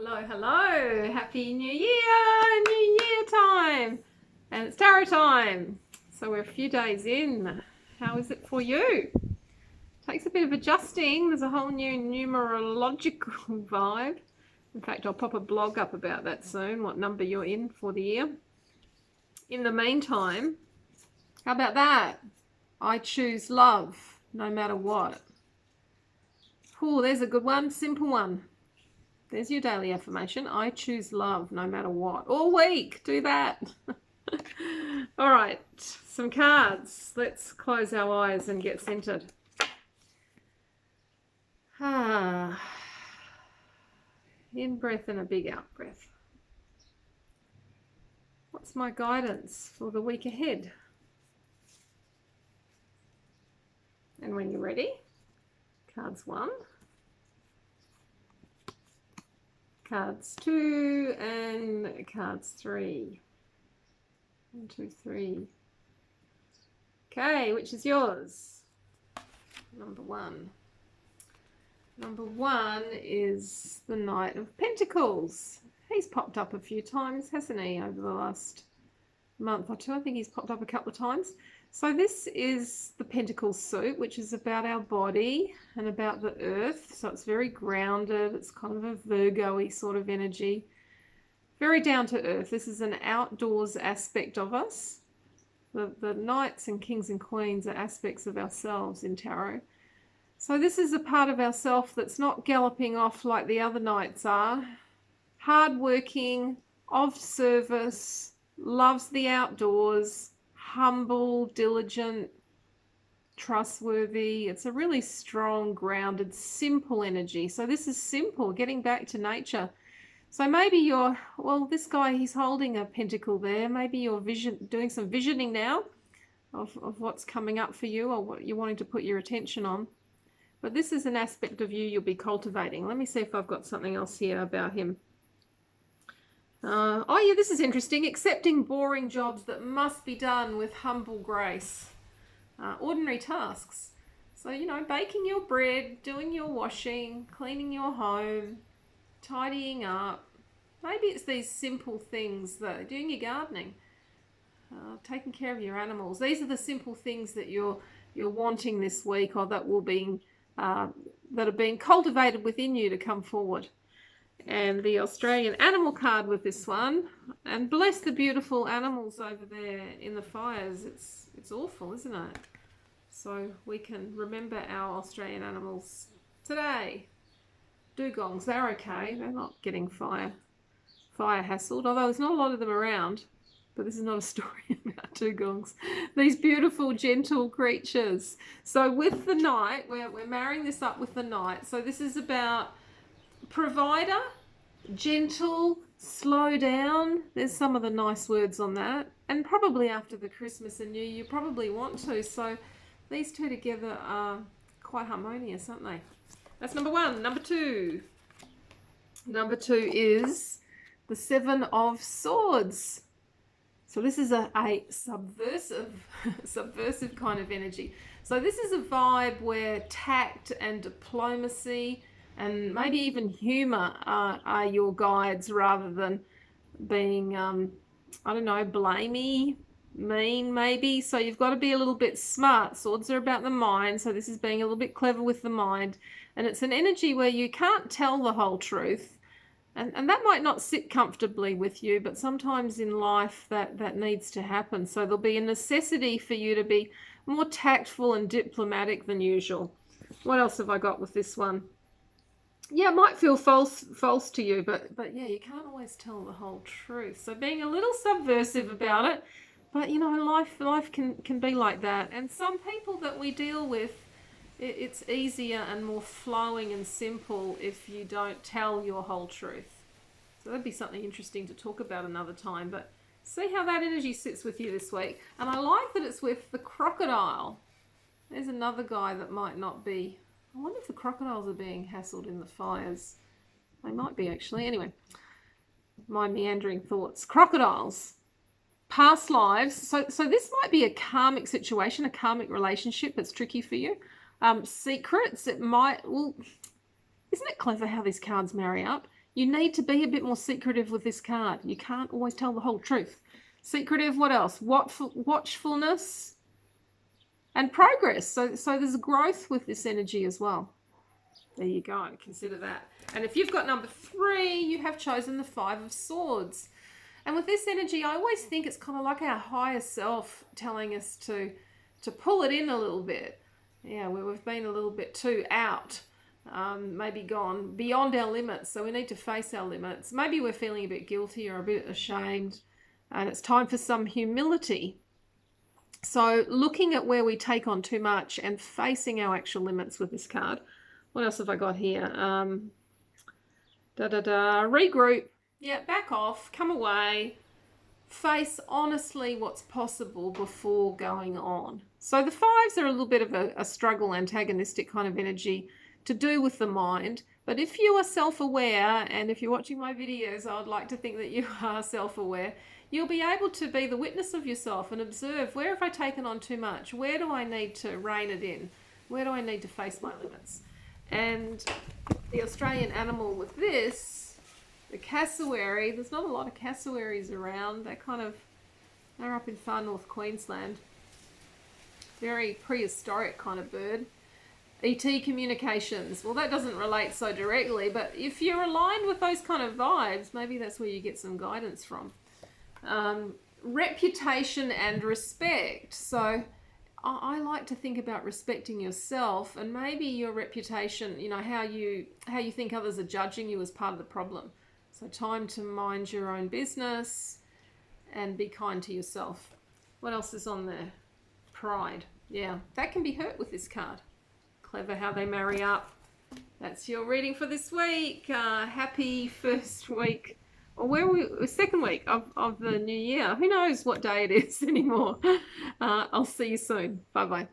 Hello, hello. Happy New Year time. And it's tarot time. So we're a few days in. How is it for you? Takes a bit of adjusting. There's a whole new numerological vibe. In fact, I'll pop a blog up about that soon, what number you're in for the year. In the meantime, how about that? I choose love no matter what. Oh, there's a good one, simple one. There's your daily affirmation. I choose love no matter what. All week, do that. All right, some cards. Let's close our eyes and get centered. In breath and a big out breath. What's my guidance for the week ahead? And when you're ready, cards 1. Cards 2 and cards 3. 1, 2, 3. Okay, which is yours? Number 1. Number 1 is the Knight of Pentacles. He's popped up a few times, hasn't he, over the last month or two? I think he's popped up a couple of times. So this is the Pentacle suit, which is about our body and about the earth. So it's very grounded. It's kind of a Virgo-y sort of energy. Very down to earth. This is an outdoors aspect of us. The knights and kings and queens are aspects of ourselves in tarot. So this is a part of ourself that's not galloping off like the other knights are. Hardworking, of service, loves the outdoors, humble, diligent, trustworthy. It's a really strong, grounded, simple energy. So this is simple, getting back to nature. So maybe you're, well, this guy, he's holding a pentacle there. Maybe you're doing some visioning now of what's coming up for you or what you're wanting to put your attention on. But this is an aspect of you you'll be cultivating. Let me see if I've got something else here about him. Oh yeah, this is interesting. Accepting boring jobs that must be done with humble grace. Ordinary tasks. So, you know, baking your bread, doing your washing, cleaning your home, tidying up. Maybe it's these simple things, though. Doing your gardening, taking care of your animals. These are the simple things that you're wanting this week, or that are being cultivated within you to come forward. And the Australian animal card with this one, and bless the beautiful animals over there in the fires. It's awful, isn't it? So we can remember our Australian animals today. Dugongs, they're okay. They're not getting fire hassled, although there's not a lot of them around. But this is not a story about dugongs. These beautiful, gentle creatures. So with the Knight, we're marrying this up with the Knight. So this is about provider, gentle, slow down. There's some of the nice words on that. And probably after the Christmas and New Year, you probably want to. So these two together are quite harmonious, aren't they? That's number 1. Number 2. Number 2 is the 7 of Swords. So this is a subversive kind of energy. So this is a vibe where tact and diplomacy and maybe even humor are your guides, rather than being, I don't know, blamey, mean maybe. So you've got to be a little bit smart. Swords are about the mind. So this is being a little bit clever with the mind. And it's an energy where you can't tell the whole truth. And that might not sit comfortably with you, but sometimes in life that needs to happen. So there'll be a necessity for you to be more tactful and diplomatic than usual. What else have I got with this one? Yeah, it might feel false to you, but yeah, you can't always tell the whole truth. So being a little subversive about it, but you know, life can be like that. And some people that we deal with, it's easier and more flowing and simple if you don't tell your whole truth. So that'd be something interesting to talk about another time, but see how that energy sits with you this week. And I like that it's with the crocodile. There's another guy that might not be. I wonder if the crocodiles are being hassled in the fires. They might be, actually. Anyway, my meandering thoughts. Crocodiles. Past lives. So this might be a karmic situation, a karmic relationship that's tricky for you. Secrets, it might, well, isn't it clever how these cards marry up? You need to be a bit more secretive with this card. You can't always tell the whole truth. Secretive, what else? Watchfulness and progress. So there's growth with this energy as well. There you go. Consider that. And if you've got number 3, you have chosen the 5 of Swords. And with this energy, I always think it's kind of like our higher self telling us to pull it in a little bit. Yeah, we've been a little bit too out. Maybe gone beyond our limits, so we need to face our limits. Maybe we're feeling a bit guilty or a bit ashamed, and it's time for some humility. So looking at where we take on too much and facing our actual limits with this card. What else have I got here? Regroup. Yeah, back off, come away, face honestly what's possible before going on. So the 5s are a little bit of a struggle, antagonistic kind of energy to do with the mind. But if you are self-aware, and if you're watching my videos, I would like to think that you are self-aware, you'll be able to be the witness of yourself and observe, where have I taken on too much? Where do I need to rein it in? Where do I need to face my limits? And the Australian animal with this, the cassowary, there's not a lot of cassowaries around. They're up in far north Queensland. Very prehistoric kind of bird. ET communications. Well, that doesn't relate so directly, but if you're aligned with those kind of vibes, maybe that's where you get some guidance from. Reputation and respect. So I like to think about respecting yourself, and maybe your reputation, you know, how you think others are judging you, is part of the problem. So time to mind your own business and be kind to yourself. What else is on there? Pride. Yeah, that can be hurt with this card. Clever how they marry up. That's your reading for this week. Happy first week, or second week of the new year. Who knows what day it is anymore. I'll see you soon. Bye-bye.